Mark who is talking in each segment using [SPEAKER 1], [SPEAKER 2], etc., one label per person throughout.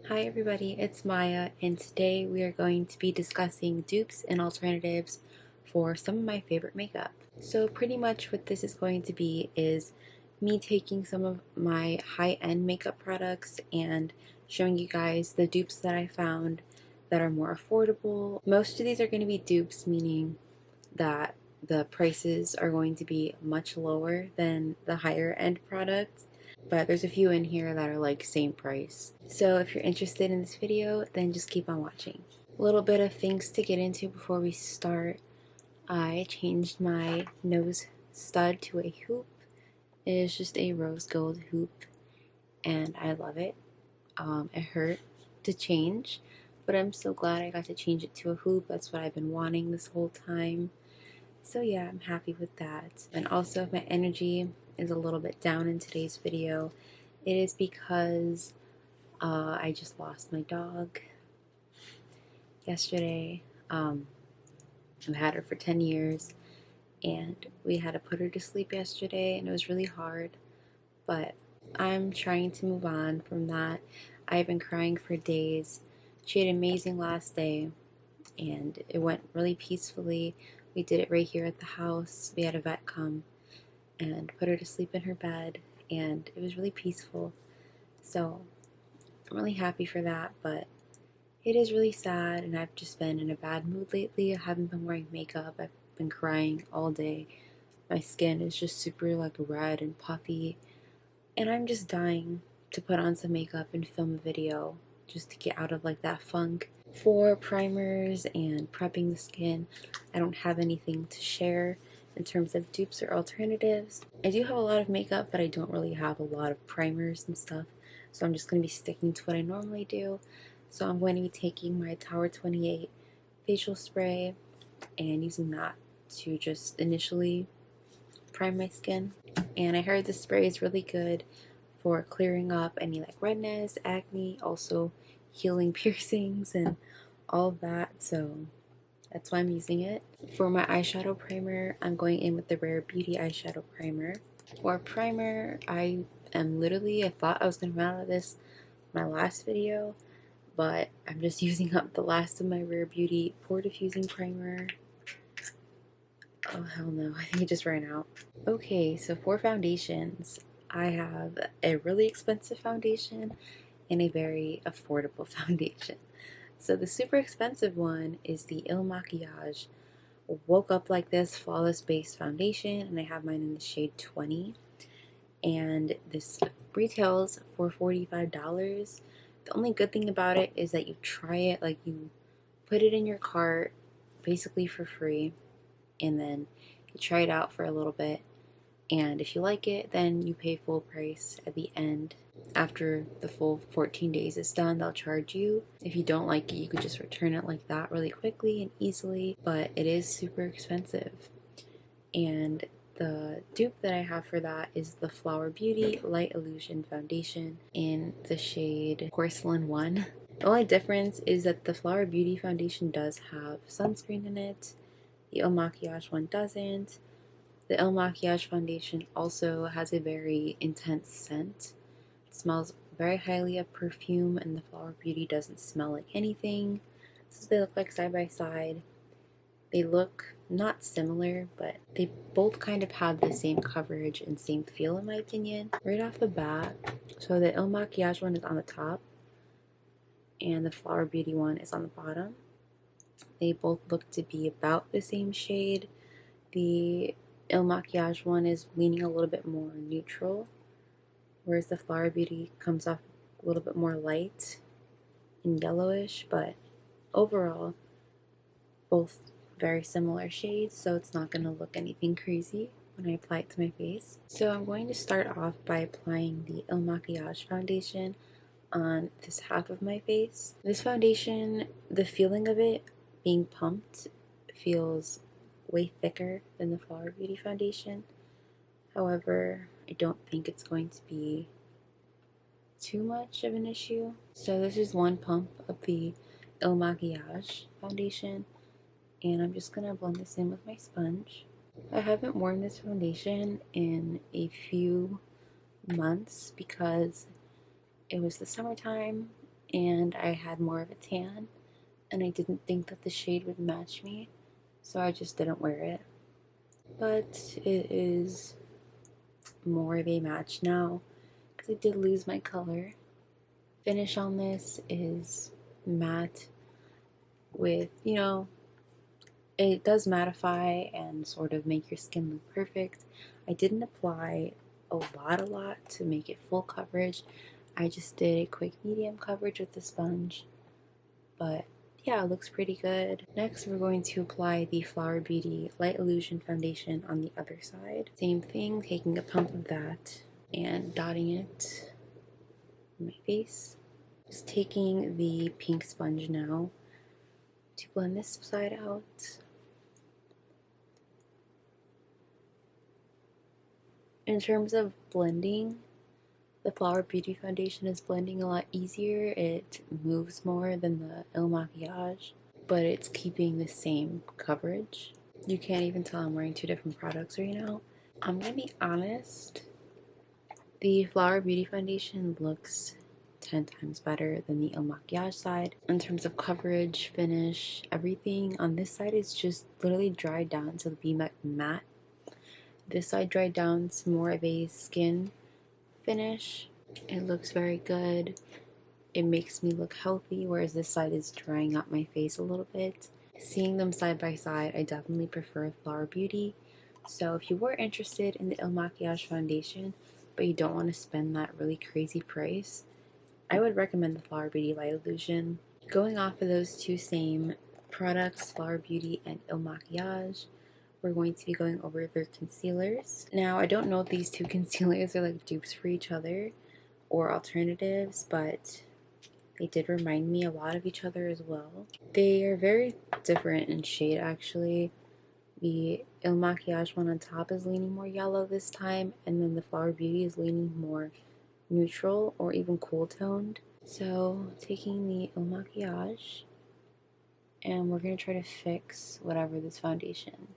[SPEAKER 1] Hi everybody, it's Maya, and today we are going to be discussing dupes and alternatives for some of my favorite makeup. So pretty much what this is going to be is me taking some of my high-end makeup products and showing you guys the dupes that I found that are more affordable. Most of these are going to be dupes, meaning that the prices are going to be much lower than the higher end products, but there's a few in here that are like same price. So if you're interested in this video, then just keep on watching. A little bit of things to get into before we start. I changed my nose stud to a hoop. It is just a rose gold hoop and I love it. It hurt to change, but I'm so glad I got to change it to a hoop. That's what I've been wanting this whole time. So yeah, I'm happy with that. And also, if my energy is a little bit down in today's video, it is because I just lost my dog yesterday. I've had her for 10 years, and we had to put her to sleep yesterday, and it was really hard. But I'm trying to move on from that. I've been crying for days. She had an amazing last day, and it went really peacefully. We did it right here at the house. We had a vet come and put her to sleep in her bed, and it was really peaceful. So I'm really happy for that, but it is really sad, and I've just been in a bad mood lately. I haven't been wearing makeup. I've been crying all day. My skin is just super like red and puffy, and I'm just dying to put on some makeup and film a video just to get out of like that funk. For primers and prepping the skin, I don't have anything to share in terms of dupes or alternatives. I do have a lot of makeup, but I don't really have a lot of primers and stuff, so I'm just going to be sticking to what I normally do. So I'm going to be taking my Tower 28 facial spray and using that to just initially prime my skin. And I heard this spray is really good for clearing up any like redness, acne, also healing piercings and all of that, so that's why I'm using it. For my eyeshadow primer, I'm going in with the Rare Beauty eyeshadow primer. For primer, I thought I was going to run out of this in my last video, but I'm just using up the last of my Rare Beauty pore diffusing primer. Oh hell no, I think it just ran out. Okay, so for foundations, I have a really expensive foundation and a very affordable foundation. So the super expensive one is the Makiage Woke Up Like This Flawless Base Foundation, and I have mine in the shade 20. And this retails for $45. The only good thing about it is that you try it, like you put it in your cart basically for free, and then you try it out for a little bit. And if you like it, then you pay full price at the end. After the full 14 days is done, they'll charge you. If you don't like it, you could just return it like that really quickly and easily, but it is super expensive. And the dupe that I have for that is the Flower Beauty Light Illusion Foundation in the shade Porcelain 1. The only difference is that the Flower Beauty Foundation does have sunscreen in it. The El Makiage one doesn't. The El Makiage foundation also has a very intense scent. It smells very highly of perfume, and the Flower Beauty doesn't smell like anything. So they look like side by side. They look not similar, but they both kind of have the same coverage and same feel in my opinion. Right off the bat, so the El Makiage one is on the top, and the Flower Beauty one is on the bottom. They both look to be about the same shade. The El Makiage one is leaning a little bit more neutral, whereas the Flower Beauty comes off a little bit more light and yellowish, but overall, both very similar shades, so it's not going to look anything crazy when I apply it to my face. So I'm going to start off by applying the El Makiage foundation on this half of my face. This foundation, the feeling of it being pumped feels way thicker than the Flower Beauty foundation. However, I don't think it's going to be too much of an issue. So this is one pump of the El Makiage foundation, and I'm just going to blend this in with my sponge. I haven't worn this foundation in a few months because it was the summertime and I had more of a tan, and I didn't think that the shade would match me, so I just didn't wear it. But it is more of a match now because I did lose my color. Finish on this is matte with, it does mattify and sort of make your skin look perfect. I didn't apply a lot to make it full coverage. I just did a quick medium coverage with the sponge, but yeah, it looks pretty good. Next, we're going to apply the Flower Beauty Light Illusion Foundation on the other side. Same thing, taking a pump of that and dotting it on my face. Just taking the pink sponge now to blend this side out. In terms of blending, the Flower Beauty Foundation is blending a lot easier. It moves more than the Il Makiage, but it's keeping the same coverage. You can't even tell I'm wearing two different products right now. I'm gonna be honest, the Flower Beauty Foundation looks 10 times better than the Il Makiage side. In terms of coverage, finish, everything on this side is just literally dried down to be matte. This side dried down to more of a skin finish. It looks very good. It makes me look healthy, whereas this side is drying out my face a little bit. Seeing them side by side, I definitely prefer Flower Beauty. So if you were interested in the Il Makiage foundation, but you don't want to spend that really crazy price, I would recommend the Flower Beauty Light Illusion. Going off of those two same products, Flower Beauty and Il Makiage, we're going to be going over their concealers. Now, I don't know if these two concealers are like dupes for each other or alternatives, but they did remind me a lot of each other as well. They are very different in shade, actually. The Il Makiage one on top is leaning more yellow this time, and then the Flower Beauty is leaning more neutral or even cool toned. So, taking the Il Makiage, and we're going to try to fix whatever this foundation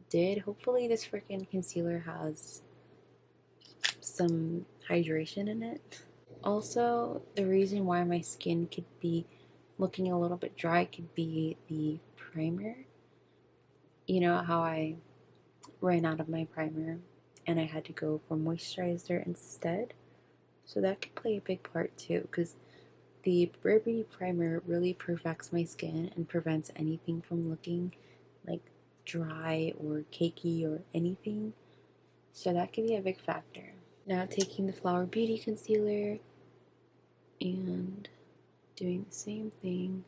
[SPEAKER 1] did. Hopefully this freaking concealer has some hydration in it. Also, the reason why my skin could be looking a little bit dry could be the primer. You know how I ran out of my primer and I had to go for moisturizer instead? So that could play a big part too, because the Rare Beauty primer really perfects my skin and prevents anything from looking like dry or cakey or anything. So that could be a big factor. Now taking the Flower Beauty concealer and doing the same thing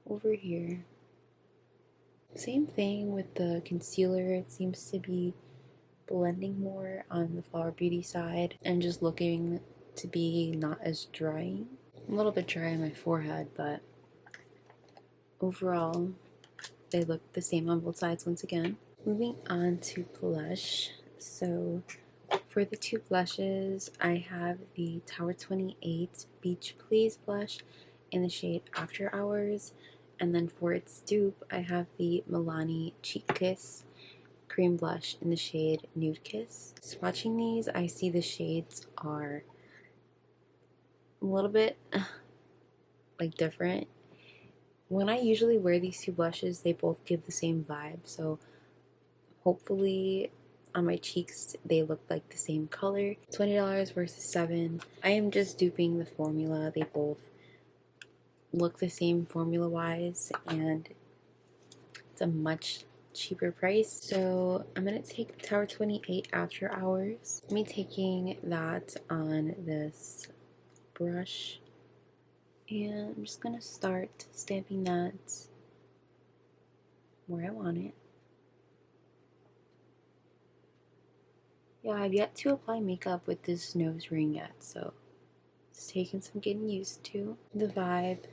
[SPEAKER 1] over here. Same thing with the concealer. It seems to be blending more on the Flower Beauty side and just looking to be not as drying. A little bit dry on my forehead, but overall they look the same on both sides once again. Moving on to blush. So for the two blushes, I have the Tower 28 Beach Please blush in the shade After Hours. And then for its dupe, I have the Milani Cheek Kiss cream blush in the shade Nude Kiss. Swatching these, I see the shades are a little bit like different. When I usually wear these two blushes, they both give the same vibe. So hopefully on my cheeks they look like the same color. $20 versus $7. I am just duping the formula. They both look the same formula wise, and it's a much cheaper price. So I'm gonna take the Tower 28 After Hours. Me taking that on this brush, and I'm just gonna start stamping that where I want it. Yeah, I've yet to apply makeup with this nose ring yet, so it's taking some getting used to. The vibe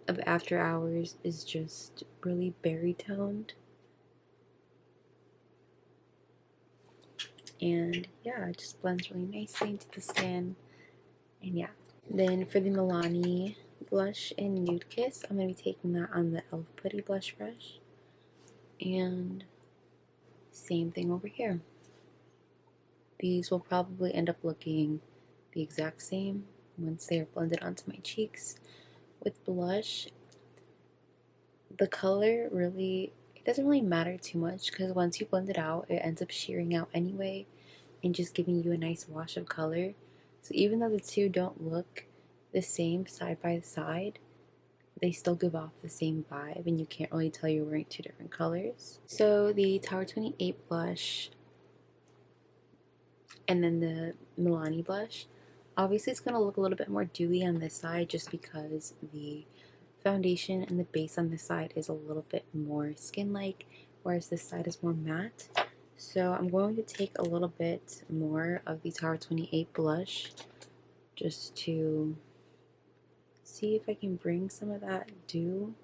[SPEAKER 1] of After Hours is just really berry toned. And yeah, it just blends really nicely into the skin. And yeah. Then for the Milani blush in Nude Kiss, I'm going to be taking that on the e.l.f. Putty blush brush. And same thing over here. These will probably end up looking the exact same, once they're blended onto my cheeks. With blush, the color really, it doesn't really matter too much because once you blend it out, it ends up shearing out anyway and just giving you a nice wash of color. So even though the two don't look the same side by side, they still give off the same vibe and you can't really tell you're wearing two different colors. So the Tower 28 blush and then the Milani blush, obviously it's going to look a little bit more dewy on this side just because the foundation and the base on this side is a little bit more skin-like, whereas this side is more matte. So I'm going to take a little bit more of the Tower 28 blush just to see if I can bring some of that dew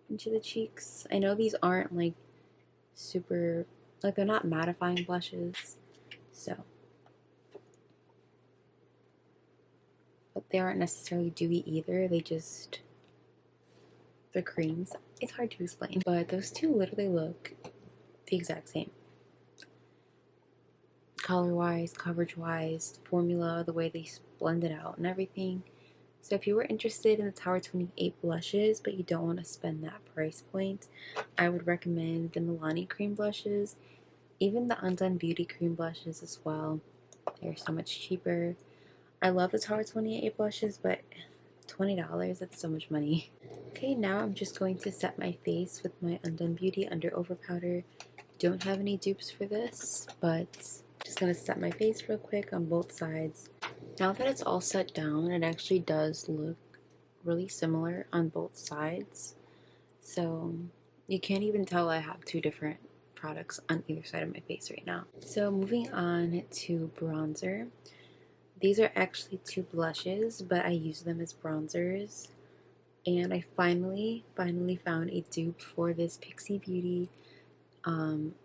[SPEAKER 1] into the cheeks. I know these aren't like super, like they're not mattifying blushes, so, but they aren't necessarily dewy either. They're creams. It's hard to explain, but those two literally look the exact same. Color-wise, coverage-wise, formula, the way they blend it out and everything. So if you were interested in the Tower 28 blushes, but you don't want to spend that price point, I would recommend the Milani cream blushes, even the Undone Beauty cream blushes as well. They're so much cheaper. I love the Tower 28 blushes, but $20, that's so much money. Okay, now I'm just going to set my face with my Undone Beauty Under Over Powder. Don't have any dupes for this, but just going to set my face real quick on both sides. Now that it's all set down, it actually does look really similar on both sides. So you can't even tell I have two different products on either side of my face right now. So moving on to bronzer. These are actually two blushes, but I use them as bronzers. And I finally found a dupe for this Pixie Beauty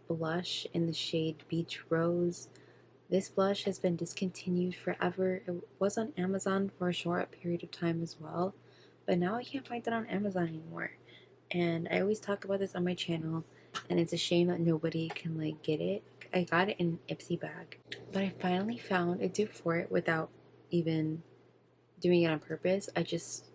[SPEAKER 1] blush in the shade Beach Rose. This blush has been discontinued forever. It was on Amazon for a short period of time as well, but now I can't find it on Amazon anymore. And I always talk about this on my channel, and it's a shame that nobody can like get it. I got it in an Ipsy bag, but I finally found a dupe for it without even doing it on purpose. I just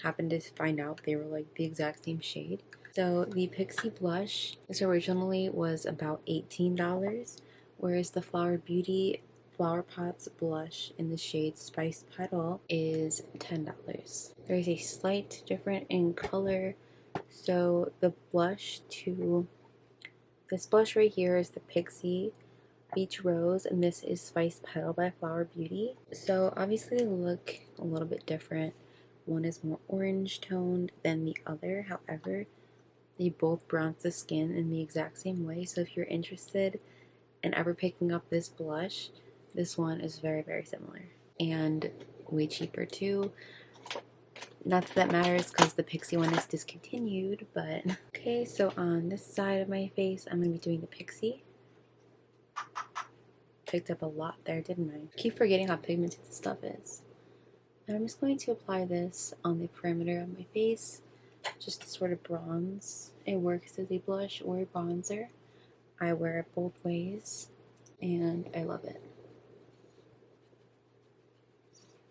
[SPEAKER 1] happened to find out they were like the exact same shade. So the Pixie blush, this originally was about $18, whereas the Flower Beauty Flower Pots blush in the shade Spice Petal is $10. There is a slight difference in color. So the blush this blush right here is the Pixie Beach Rose, and this is Spice Petal by Flower Beauty. So obviously they look a little bit different. One is more orange toned than the other. However, they both bronze the skin in the exact same way. So if you're interested in ever picking up this blush, this one is very, very similar. And way cheaper too. Not that that matters because the Pixie one is discontinued, but okay, so on this side of my face, I'm going to be doing the Pixie. Picked up a lot there, didn't I? Keep forgetting how pigmented this stuff is. And I'm just going to apply this on the perimeter of my face, just to sort of bronze. It works as a blush or a bronzer. I wear it both ways, and I love it.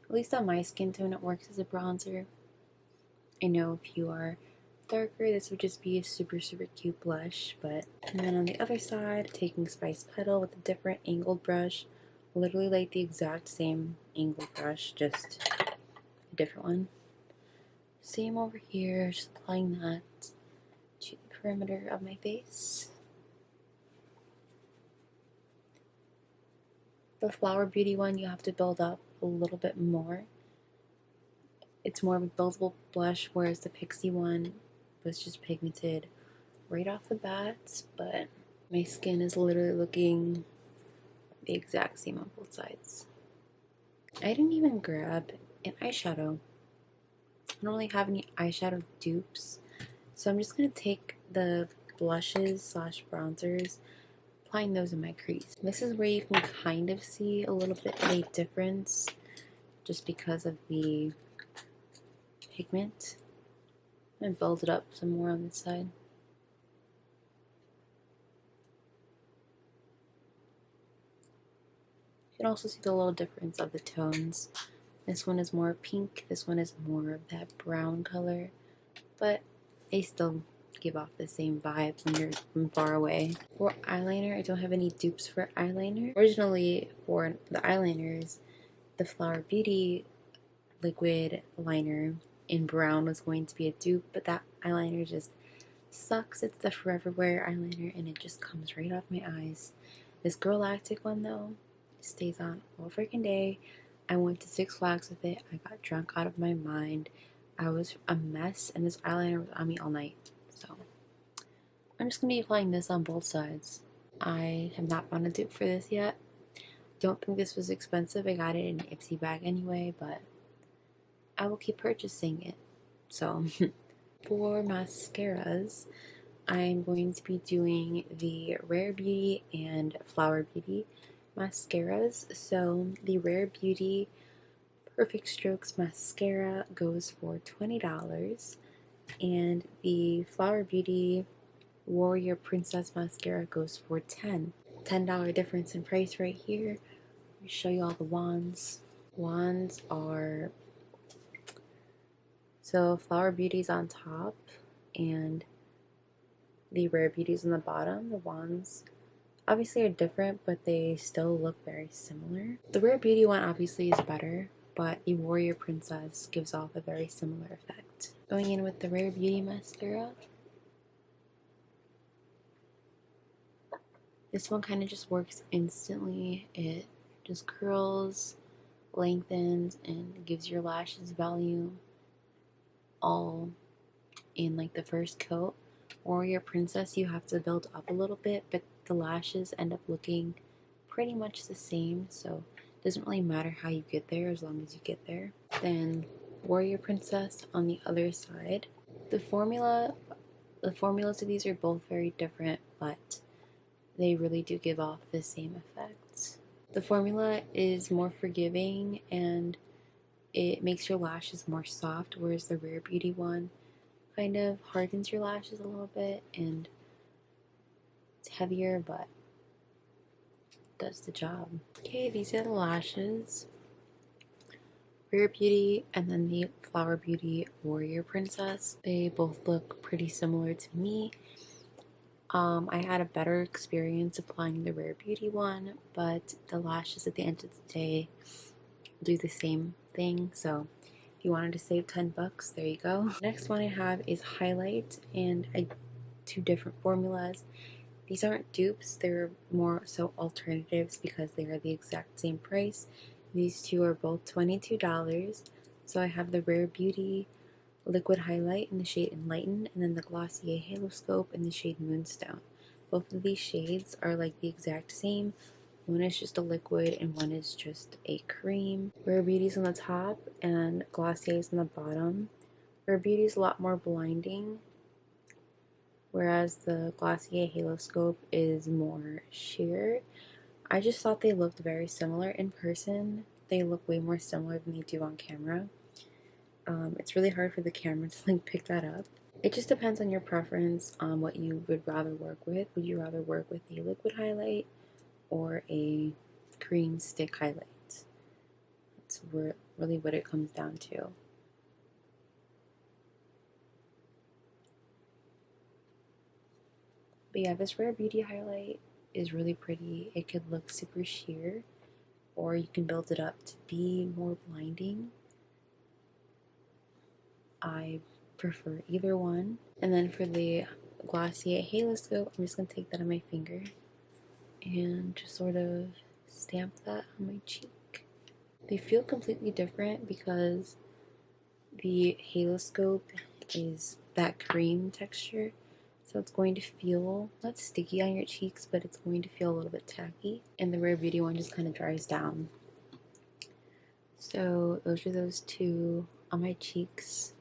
[SPEAKER 1] At least on my skin tone, it works as a bronzer. I know if you are darker, this would just be a super, super cute blush, but... And then on the other side, taking Spice Petal with a different angled brush, literally like the exact same angled brush, just a different one. Same over here, just applying that to the perimeter of my face. The Flower Beauty one, you have to build up a little bit more. It's more of a buildable blush, whereas the Pixie one was just pigmented right off the bat, but my skin is literally looking the exact same on both sides. I didn't even grab an eyeshadow. I don't really have any eyeshadow dupes, so I'm just going to take the blushes slash bronzers, applying those in my crease. This is where you can kind of see a little bit of a difference just because of the pigment. I'm going to build it up some more on this side. You can also see the little difference of the tones This one is more pink. This one is more of that brown color, but they still give off the same vibe when you're from far away. For eyeliner, I don't have any dupes for eyeliner. Originally, for the eyeliners, the Flower Beauty liquid liner in brown was going to be a dupe, but that eyeliner just sucks. It's the Forever Wear eyeliner and it just comes right off my eyes. This girlactik one though stays on all freaking day. I went to Six Flags with it. I got drunk out of my mind. I was a mess and this eyeliner was on me all night. So I'm just going to be applying this on both sides. I have not found a dupe for this yet. Don't think this was expensive. I got it in an Ipsy bag anyway, but I will keep purchasing it. So for mascaras, I'm going to be doing the Rare Beauty and Flower Beauty mascaras. So the Rare Beauty Perfect Strokes mascara goes for $20, and the Flower Beauty Warrior Princess mascara goes for $10 difference in price right here. Let me show you all the wands. Wands are, so Flower Beauty's on top and the Rare Beauty's on the bottom. The wands obviously are different, but they still look very similar. The Rare Beauty one obviously is better, but the Warrior Princess gives off a very similar effect. Going in with the Rare Beauty mascara. This one kind of just works instantly. It just curls, lengthens, and gives your lashes volume all in like the first coat. Warrior Princess, you have to build up a little bit, but the lashes end up looking pretty much the same, so it doesn't really matter how you get there as long as you get there. Then Warrior Princess on the other side. The formulas of these are both very different, but they really do give off the same effects. The formula is more forgiving and it makes your lashes more soft, whereas the Rare Beauty one kind of hardens your lashes a little bit and it's heavier, but does the job. Okay, these are the lashes. Rare Beauty and then the Flower Beauty Warrior Princess. They both look pretty similar to me. I had a better experience applying the Rare Beauty one, but the lashes at the end of the day do the same thing. So if you wanted to save $10, there you go. Next one I have is highlight, and I two different formulas. These aren't dupes, they're more so alternatives because they are the exact same price. These two are both $22. So I have the Rare Beauty Liquid Highlight in the shade Enlighten, and then the Glossier Halo Scope in the shade Moonstone. Both of these shades are like the exact same. One is just a liquid and one is just a cream. Rare Beauty's on the top and Glossier's on the bottom. Rare Beauty's a lot more blinding, whereas the Glossier Halo Scope is more sheer. I just thought they looked very similar in person. They look way more similar than they do on camera. It's really hard for the camera to like pick that up. It just depends on your preference on what you would rather work with. Would you rather work with a liquid highlight or a cream stick highlight? That's really what it comes down to. But yeah, this Rare Beauty highlight is really pretty. It could look super sheer, or you can build it up to be more blinding. I prefer either one. And then for the Glossier Halo Scope, I'm just going to take that on my finger and just sort of stamp that on my cheek. They feel completely different because the Halo Scope is that cream texture, so it's going to feel not sticky on your cheeks, but it's going to feel a little bit tacky. And the Rare Beauty one just kind of dries down. So those are those two on my cheeks.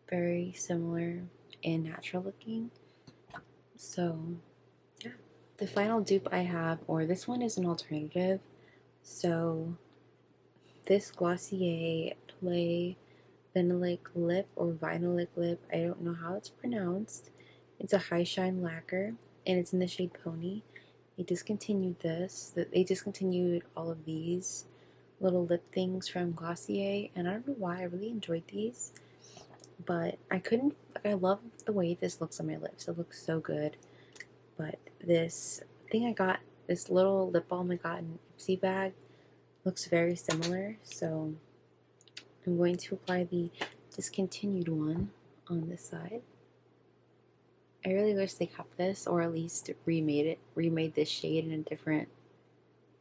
[SPEAKER 1] Very similar and natural looking. So yeah, the final dupe I have, or this one is an alternative. So this Glossier Play Vinylic Lip or Vinylic Lip, I don't know how it's pronounced. It's a high shine lacquer and it's in the shade Pony. They discontinued this. They discontinued all of these little lip things from Glossier, and I don't know why I really enjoyed these, but I couldn't, like, I love the way this looks on my lips. It looks so good. But this thing I got, this little lip balm I got in an Ipsy bag, looks very similar. So I'm going to apply the discontinued one on this side. I really wish they kept this, or at least remade this shade in a different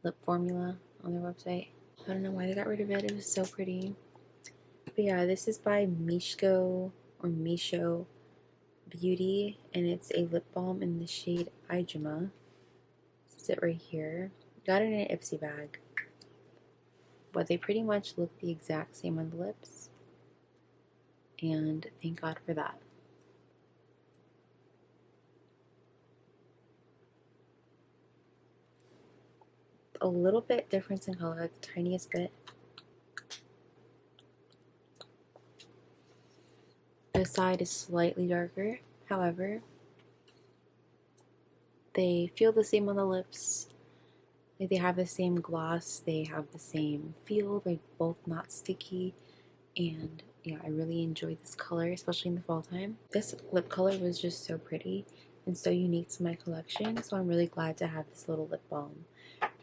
[SPEAKER 1] lip formula on their website. I don't know why they got rid of it. It was so pretty. But yeah, this is by Misho Beauty, and it's a lip balm in the shade Ijima. This is it right here. Got it in an Ipsy bag, but they pretty much look the exact same on the lips, and thank God for that. A little bit difference in color, like the tiniest bit. This side is slightly darker, however, they feel the same on the lips. Like, they have the same gloss, they have the same feel, they're both not sticky, and yeah, I really enjoyed this color, especially in the fall time. This lip color was just so pretty and so unique to my collection, so I'm really glad to have this little lip balm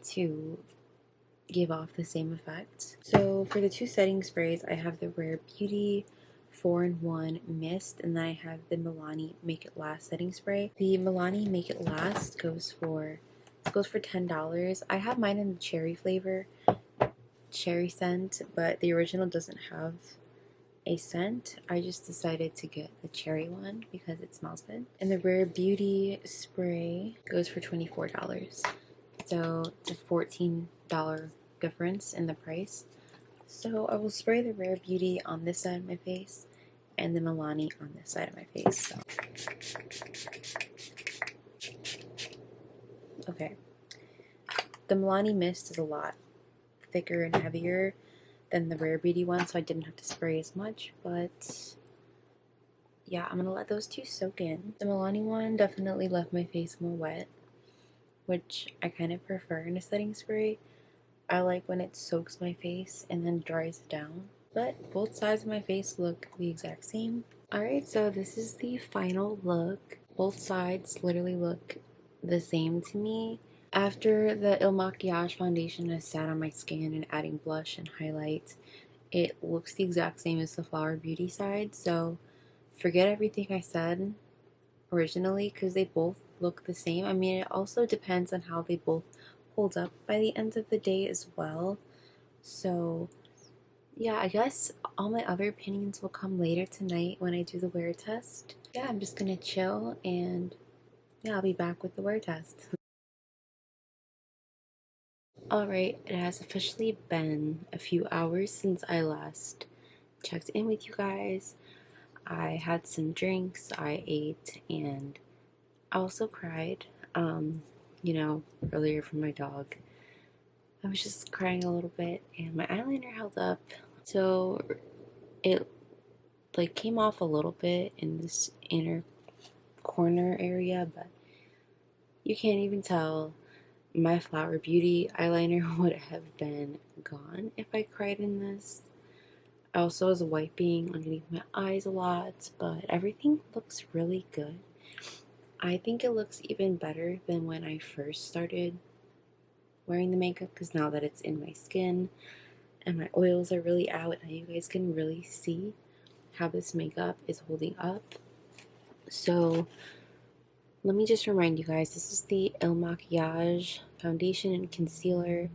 [SPEAKER 1] to give off the same effect. So for the two setting sprays, I have the Rare Beauty 4-in-1 Mist, and then I have the Milani Make It Last setting spray. The Milani Make It Last goes for $10. I have mine in the cherry flavor, cherry scent, but the original doesn't have a scent. I just decided to get the cherry one because it smells good. And the Rare Beauty spray goes for $24. So it's a $14 difference in the price. So I will spray the Rare Beauty on this side of my face and the Milani on this side of my face. So. Okay. The Milani Mist is a lot thicker and heavier than the Rare Beauty one, so I didn't have to spray as much, but yeah, I'm gonna let those two soak in. The Milani one definitely left my face more wet, which I kind of prefer in a setting spray. I like when it soaks my face and then dries it down, but both sides of my face look the exact same. Alright, so this is the final look. Both sides literally look the same to me. After the Il Makiage foundation has sat on my skin and adding blush and highlight, it looks the exact same as the Flower Beauty side, so forget everything I said originally because they both look the same. I mean, it also depends on how they both hold up by the end of the day as well. So yeah, I guess all my other opinions will come later tonight when I do the wear test. Yeah, I'm just gonna chill, and yeah, I'll be back with the wear test. Alright, it has officially been a few hours since I last checked in with you guys. I had some drinks, I ate, and I also cried. You know, earlier from my dog. I was just crying a little bit, and my eyeliner held up. So it like came off a little bit in this inner corner area, but you can't even tell. My Flower Beauty eyeliner would have been gone if I cried in this. I also was wiping underneath my eyes a lot, but everything looks really good. I think it looks even better than when I first started wearing the makeup, because now that it's in my skin and my oils are really out, now you guys can really see how this makeup is holding up. So let me just remind you guys, this is the Il Makiage foundation and concealer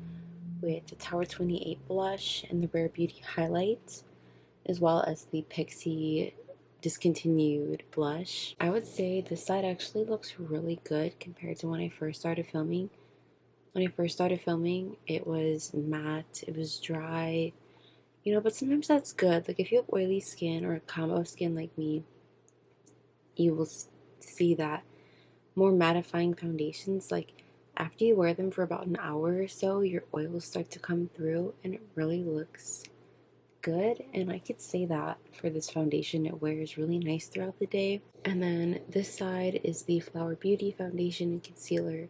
[SPEAKER 1] with the Tower 28 blush and the Rare Beauty highlight, as well as the Pixie discontinued blush. I would say this side actually looks really good compared to when I first started filming. When I first started filming, it was matte, it was dry, you know, but sometimes that's good. Like, if you have oily skin or a combo skin like me, you will see that more mattifying foundations, like, after you wear them for about an hour or so, your oils start to come through and it really looks good. And I could say that for this foundation, it wears really nice throughout the day. And then this side is the Flower Beauty foundation and concealer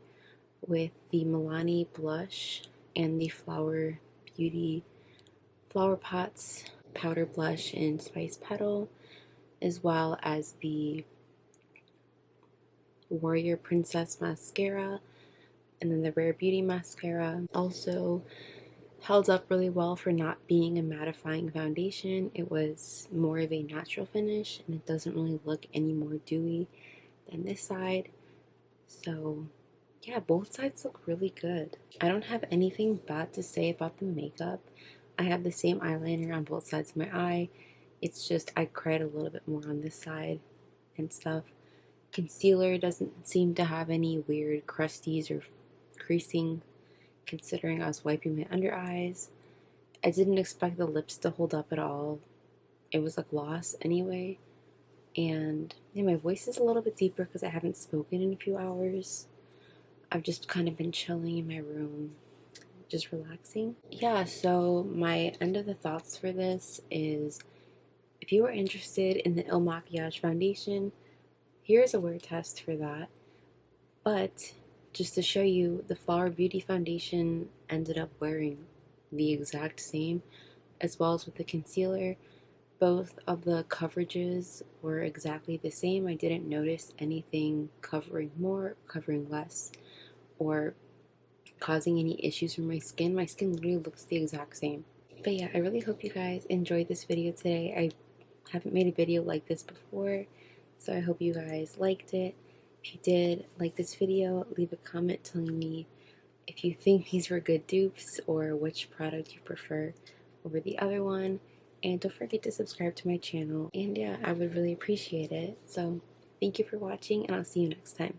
[SPEAKER 1] with the Milani blush and the Flower Beauty Flower Pots Powder Blush in Spice Petal, as well as the Warrior Princess Mascara, and then the Rare Beauty Mascara. Also held up really well for not being a mattifying foundation. It was more of a natural finish, and it doesn't really look any more dewy than this side. So yeah, both sides look really good. I don't have anything bad to say about the makeup. I have the same eyeliner on both sides of my eye. It's just I cried a little bit more on this side and stuff. Concealer doesn't seem to have any weird crusties or creasing, considering I was wiping my under eyes. I didn't expect the lips to hold up at all. It was a gloss anyway. And yeah, my voice is a little bit deeper because I haven't spoken in a few hours. I've just kind of been chilling in my room, just relaxing. Yeah, so my end of the thoughts for this is if you are interested in the Il Makiage foundation, here's a wear test for that. But just to show you, the Flower Beauty foundation ended up wearing the exact same, as well as with the concealer. Both of the coverages were exactly the same. I didn't notice anything covering more, covering less, or causing any issues for my skin. My skin literally looks the exact same. But yeah, I really hope you guys enjoyed this video today. I haven't made a video like this before, so I hope you guys liked it. If you did like this video, leave a comment telling me if you think these were good dupes or which product you prefer over the other one. And don't forget to subscribe to my channel. And yeah, I would really appreciate it. So thank you for watching, and I'll see you next time.